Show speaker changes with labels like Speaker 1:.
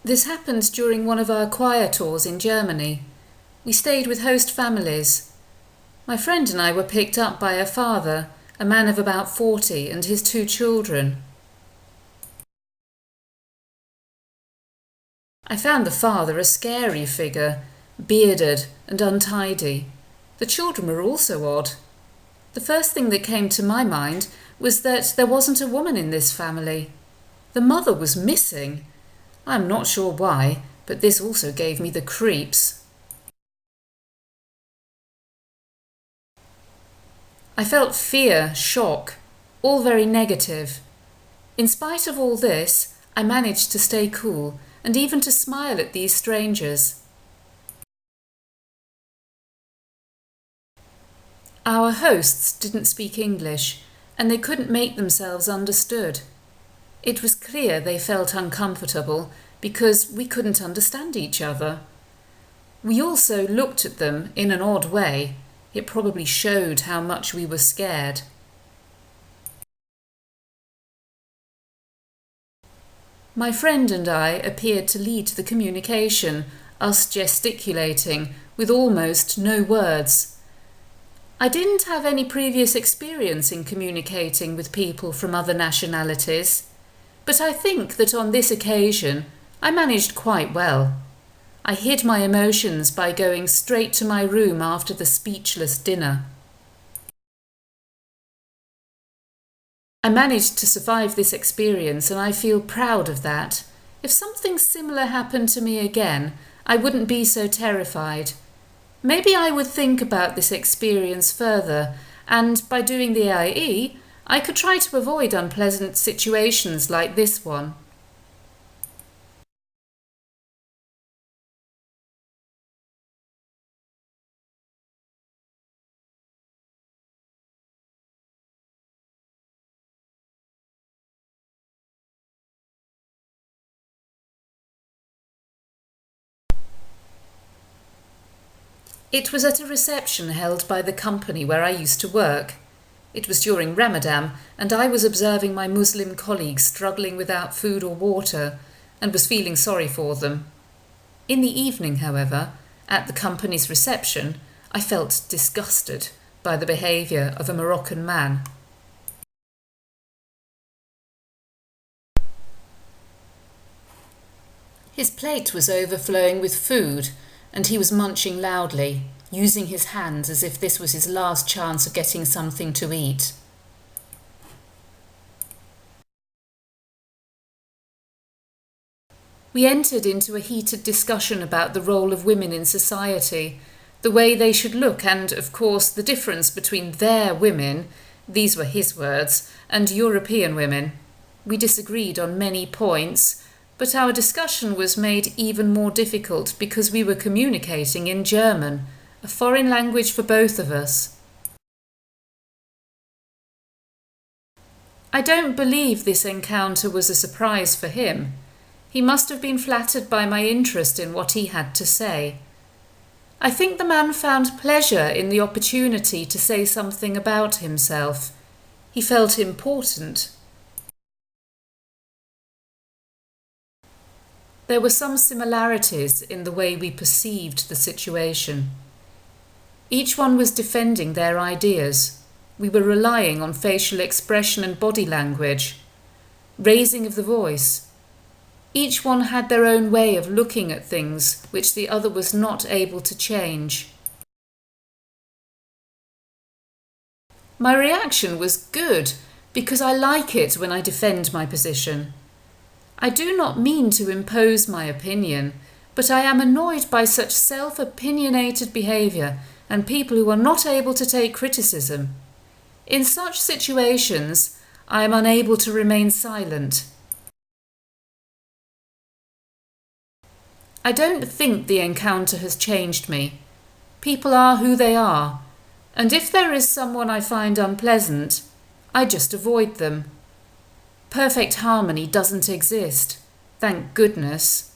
Speaker 1: This happened during one of our choir tours in Germany. We stayed with host families. My friend and I were picked up by a father, a man of about 40, and his 2 children. I found the father a scary figure, bearded and untidy. The children were also odd. The first thing that came to my mind was that there wasn't a woman in this family. The mother was missing. I'm not sure why, but this also gave me the creeps. I felt fear, shock, all very negative. In spite of all this, I managed to stay cool and even to smile at these strangers. Our hosts didn't speak English, and they couldn't make themselves understood. It was clear they felt uncomfortable because we couldn't understand each other. We also looked at them in an odd way. It probably showed how much we were scared. My friend and I appeared to lead the communication, us gesticulating with almost no words. I didn't have any previous experience in communicating with people from other nationalities, but I think that on this occasion I managed quite well. I hid my emotions by going straight to my room after the speechless dinner. I managed to survive this experience and I feel proud of that. If something similar happened to me again, I wouldn't be so terrified. Maybe I would think about this experience further, and by doing the AIE, I could try to avoid unpleasant situations like this one. It was at a reception held by the company where I used to work. It was during Ramadan, and I was observing my Muslim colleagues struggling without food or water, and was feeling sorry for them. In the evening, however, at the company's reception, I felt disgusted by the behaviour of a Moroccan man. His plate was overflowing with food, and he was munching loudly, using his hands as if this was his last chance of getting something to eat. We entered into a heated discussion about the role of women in society, the way they should look, and, of course, the difference between their women, these were his words, and European women. We disagreed on many points, but our discussion was made even more difficult because we were communicating in German, a foreign language for both of us. I don't believe this encounter was a surprise for him. He must have been flattered by my interest in what he had to say. I think the man found pleasure in the opportunity to say something about himself. He felt important. There were some similarities in the way we perceived the situation. Each one was defending their ideas. We were relying on facial expression and body language, raising of the voice. Each one had their own way of looking at things which the other was not able to change. My reaction was good because I like it when I defend my position. I do not mean to impose my opinion, but I am annoyed by such self-opinionated behaviour and people who are not able to take criticism. In such situations, I am unable to remain silent. I don't think the encounter has changed me. People are who they are, and if there is someone I find unpleasant, I just avoid them. Perfect harmony doesn't exist, thank goodness.